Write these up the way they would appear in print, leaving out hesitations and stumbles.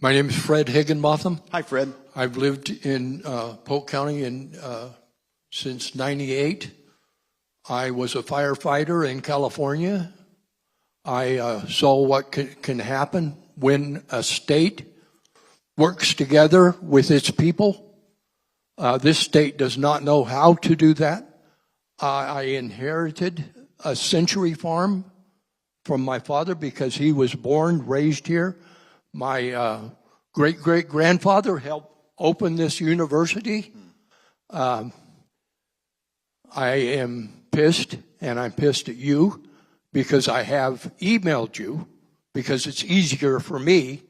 My name is Fred Higginbotham. Hi, Fred. I've lived in Polk County since '98. I was a firefighter in California. I saw what can happen when a state works together with its people. This state does not know how to do that. I inherited a century farm from my father because he was born, raised here. My great-great-grandfather helped open this university. I am pissed, and I'm pissed at you because I have emailed you because it's easier for me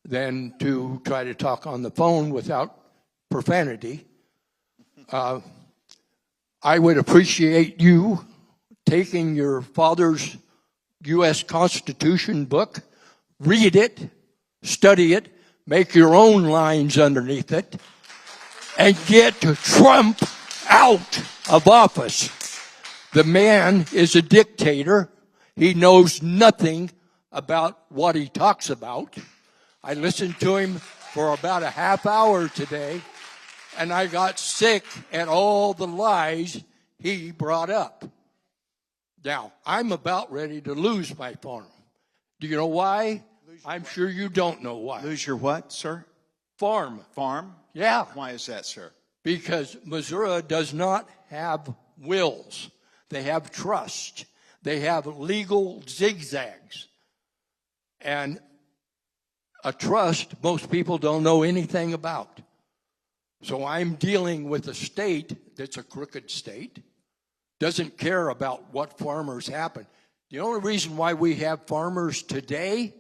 than to try to talk on the phone without profanity. I would appreciate you taking your father's U.S. Constitution book, read it, study it, make your own lines underneath it, and get Trump out of office. The man is a dictator. He knows nothing about what he talks about. I listened to him for about a half hour today, and I got sick at all the lies he brought up. Now, I'm about ready to lose my farm. Do you know why? I'm sure you don't know why. Lose your what, sir? Farm. Farm? Yeah. Why is that, sir? Because Missouri does not have wills. They have trust. They have legal zigzags. And a trust, most people don't know anything about. So I'm dealing with a state that's a crooked state, doesn't care about what farmers happen. The only reason why we have farmers today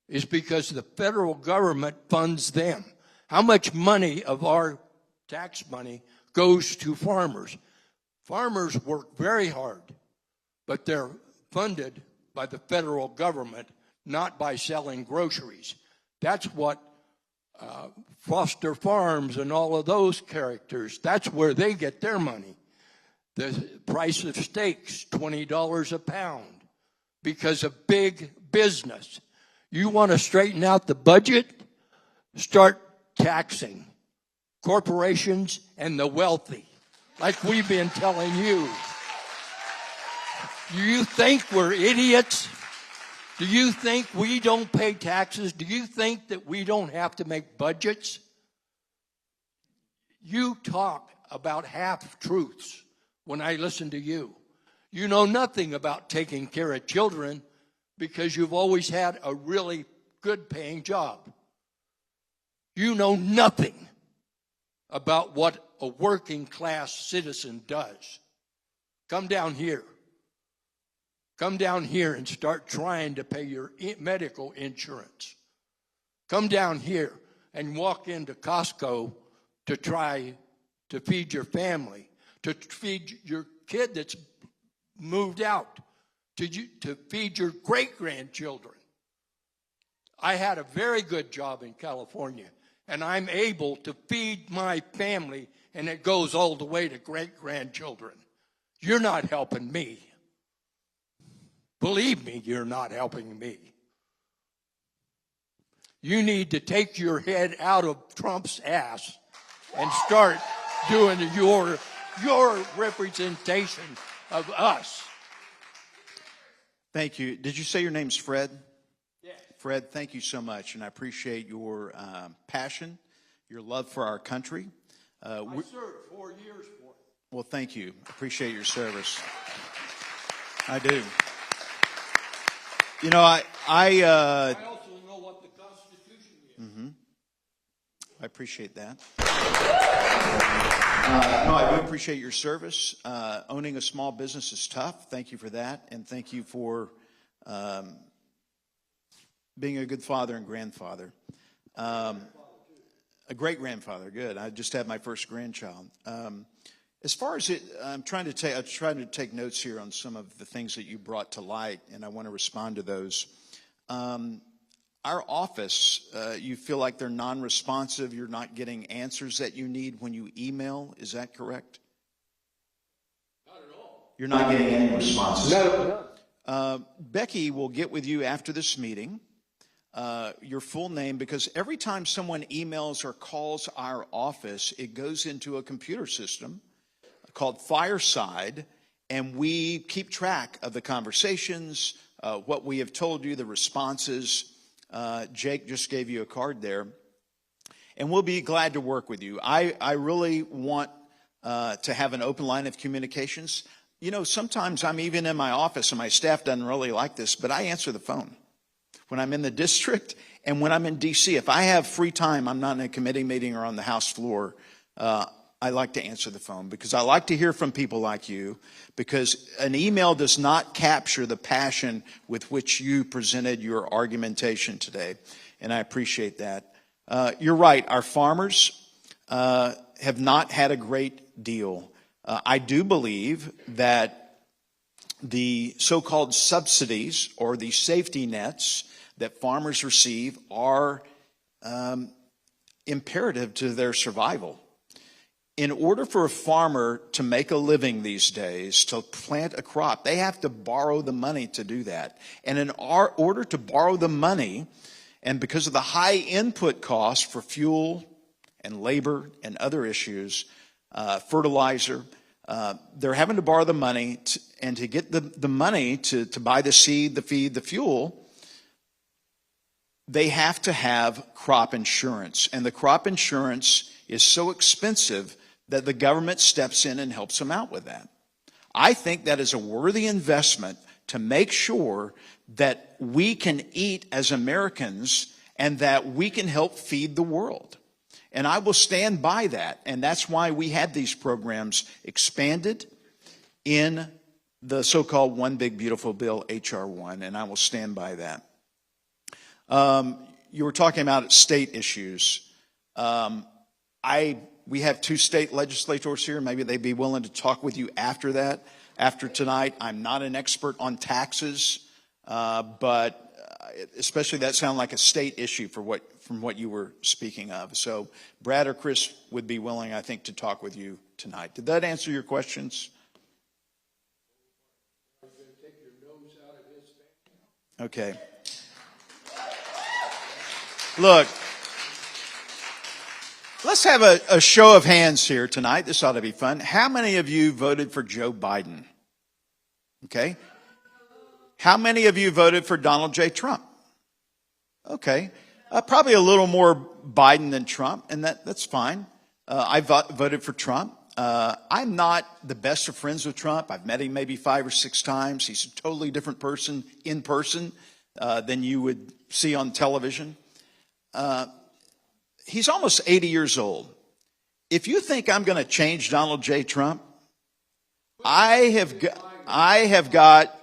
is because the federal government funds them. How much money of our tax money goes to farmers? Farmers work very hard, but they're funded by the federal government, not by selling groceries. That's what Foster Farms and all of those characters, that's where they get their money. The price of steaks, $20 a pound, because of big business. You want to straighten out the budget? Start taxing corporations and the wealthy, like we've been telling you. Do you think we're idiots? Do you think we don't pay taxes? Do you think that we don't have to make budgets? You talk about half-truths when I listen to you. You know nothing about taking care of children because you've always had a really good-paying job. You know nothing about what a working-class citizen does. Come down here. Come down here and start trying to pay your medical insurance. Come down here and walk into Costco to try to feed your family, to feed your kid that's moved out, to feed your great-grandchildren. I had a very good job in California, and I'm able to feed my family, and it goes all the way to great-grandchildren. You're not helping me. Believe me, you're not helping me. You need to take your head out of Trump's ass and start doing your representation of us. Thank you. Did you say your name's Fred? Yeah. Fred, thank you so much, and I appreciate your passion, your love for our country. I served 4 years for it. Well, thank you. Appreciate your service. I do. You know, I also know what the Constitution is. Mm-hmm. I appreciate that. No, I do appreciate your service. Owning a small business is tough. Thank you for that. And thank you for being a good father and grandfather. A great-grandfather, good. I just had my first grandchild. As far as I'm trying to take notes here on some of the things that you brought to light, and I want to respond to those. Our office, you feel like they're non-responsive. You're not getting answers that you need when you email. Is that correct? Not at all. You're not getting any responses. No. Becky will get with you after this meeting. your full name, because every time someone emails or calls our office, it goes into a computer system called Fireside, and we keep track of the conversations, what we have told you, the responses. Jake just gave you a card there. And we'll be glad to work with you. I really want to have an open line of communications. You know, sometimes I'm even in my office and my staff doesn't really like this, but I answer the phone. When I'm in the district and when I'm in D.C., if I have free time, I'm not in a committee meeting or on the House floor, I like to answer the phone because I like to hear from people like you, because an email does not capture the passion with which you presented your argumentation today, and I appreciate that. You're right, our farmers have not had a great deal. I do believe that the so-called subsidies or the safety nets that farmers receive are imperative to their survival. In order for a farmer to make a living these days, to plant a crop, they have to borrow the money to do that. And in order to borrow the money, and because of the high input costs for fuel and labor and other issues, fertilizer, they're having to borrow the money, and to get the money to buy the seed, the feed, the fuel, they have to have crop insurance. And the crop insurance is so expensive that the government steps in and helps them out with that. I think that is a worthy investment to make sure that we can eat as Americans and that we can help feed the world. And I will stand by that. And that's why we had these programs expanded in the so-called One Big Beautiful Bill, H.R. 1, and I will stand by that. You were talking about state issues. We have two state legislators here. Maybe they'd be willing to talk with you after that, after tonight. I'm not an expert on taxes, but especially that sounded like a state issue from what you were speaking of. So Brad or Chris would be willing, I think, to talk with you tonight. Did that answer your questions? Okay. Look, let's have a show of hands here tonight. This ought to be fun. How many of you voted for Joe Biden? Okay. How many of you voted for Donald J. Trump? Okay. Probably a little more Biden than Trump, and that's fine. I voted for Trump. I'm not the best of friends with Trump. I've met him maybe 5 or 6 times. He's a totally different person in person than you would see on television. He's almost 80 years old. If you think I'm going to change Donald J. Trump, I have got.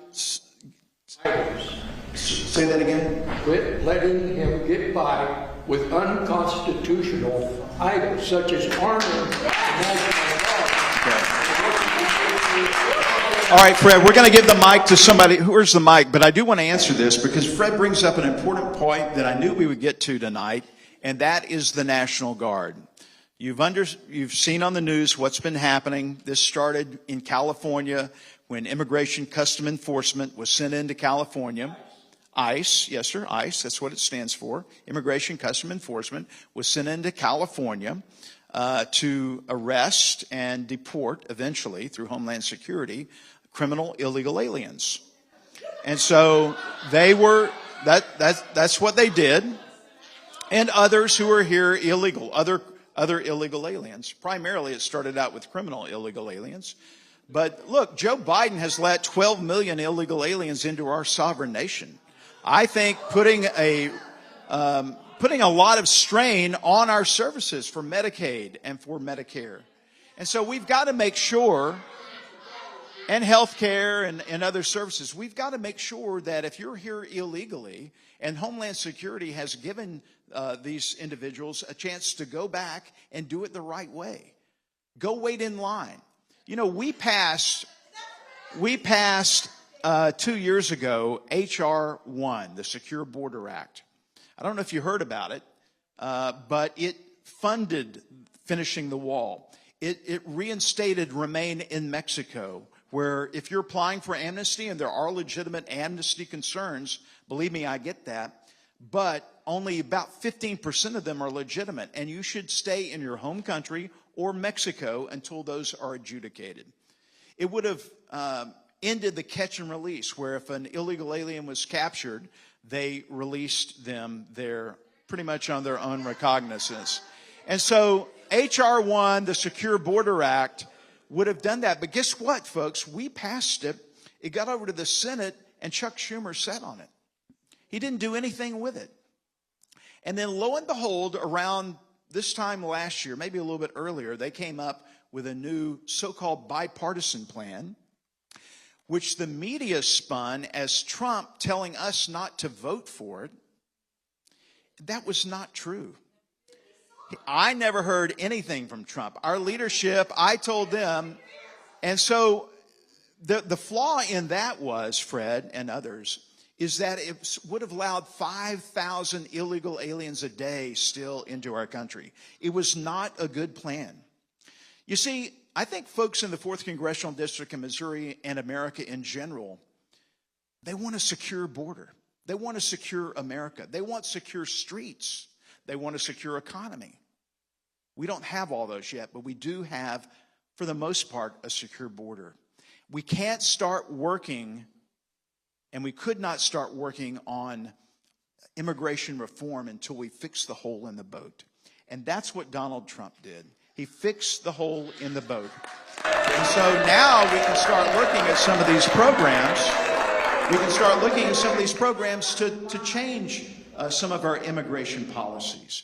Say that again. Quit letting him get by with unconstitutional items such as arming the National Guard. All right, Fred, we're going to give the mic to somebody. Where's the mic? But I do want to answer this because Fred brings up an important point that I knew we would get to tonight, and that is the National Guard. You've seen on the news what's been happening. This started in California when Immigration Custom Enforcement was sent into California. ICE, yes, sir, ICE, that's what it stands for. Immigration Custom Enforcement was sent into California to arrest and deport, eventually, through Homeland Security, criminal illegal aliens. And so they were, that's what they did. And others who are here illegal, other illegal aliens. Primarily, it started out with criminal illegal aliens. But look, Joe Biden has let 12 million illegal aliens into our sovereign nation. I think putting a lot of strain on our services for Medicaid and for Medicare. And so we've got to make sure, and health care and other services, we've got to make sure that if you're here illegally, and Homeland Security has given these individuals a chance to go back and do it the right way. Go wait in line. You know, we passed 2 years ago, H.R. 1, the Secure Border Act. I don't know if you heard about it, but it funded finishing the wall. It reinstated Remain in Mexico, where if you're applying for amnesty, and there are legitimate amnesty concerns, believe me, I get that, but only about 15% of them are legitimate, and you should stay in your home country or Mexico until those are adjudicated. It would have ended the catch and release, where if an illegal alien was captured, they released them there pretty much on their own recognizance. And so H.R. 1, the Secure Border Act, would have done that. But guess what, folks? We passed it. It got over to the Senate, and Chuck Schumer sat on it. He didn't do anything with it. And then lo and behold, around this time last year, maybe a little bit earlier, they came up with a new so-called bipartisan plan, which the media spun as Trump telling us not to vote for it. That was not true. I never heard anything from Trump. Our leadership, I told them. And so the flaw in that was, Fred and others, is that it would have allowed 5,000 illegal aliens a day still into our country. It was not a good plan. You see, I think folks in the 4th Congressional District in Missouri and America in general, they want a secure border. They want a secure America. They want secure streets. They want a secure economy. We don't have all those yet, but we do have, for the most part, a secure border. We can't start working, and we could not start working on immigration reform until we fix the hole in the boat. And that's what Donald Trump did. He fixed the hole in the boat. And so now we can start looking at some of these programs. We can start looking at some of these programs to change some of our immigration policies.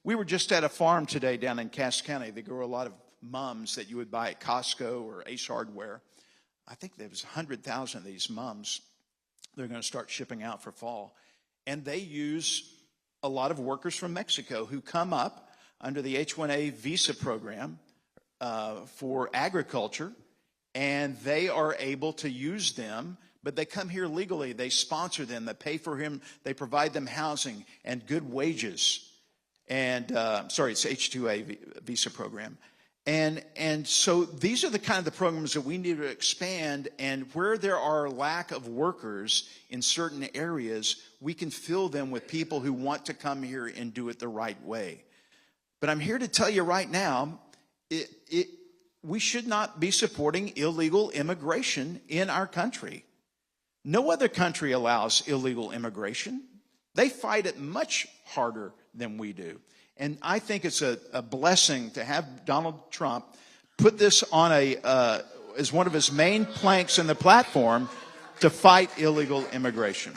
We were just at a farm today down in Cass County. They grow a lot of mums that you would buy at Costco or Ace Hardware. I think there was 100,000 of these mums. They're going to start shipping out for fall. And they use a lot of workers from Mexico who come up under the H-1A visa program for agriculture, and they are able to use them, but they come here legally. They sponsor them. They pay for him. They provide them housing and good wages. And it's H-2A visa program. And so these are the kind of the programs that we need to expand, and where there are lack of workers in certain areas, we can fill them with people who want to come here and do it the right way. But I'm here to tell you right now, we should not be supporting illegal immigration in our country. No other country allows illegal immigration. They fight it much harder than we do. And I think it's a blessing to have Donald Trump put this on as one of his main planks in the platform to fight illegal immigration.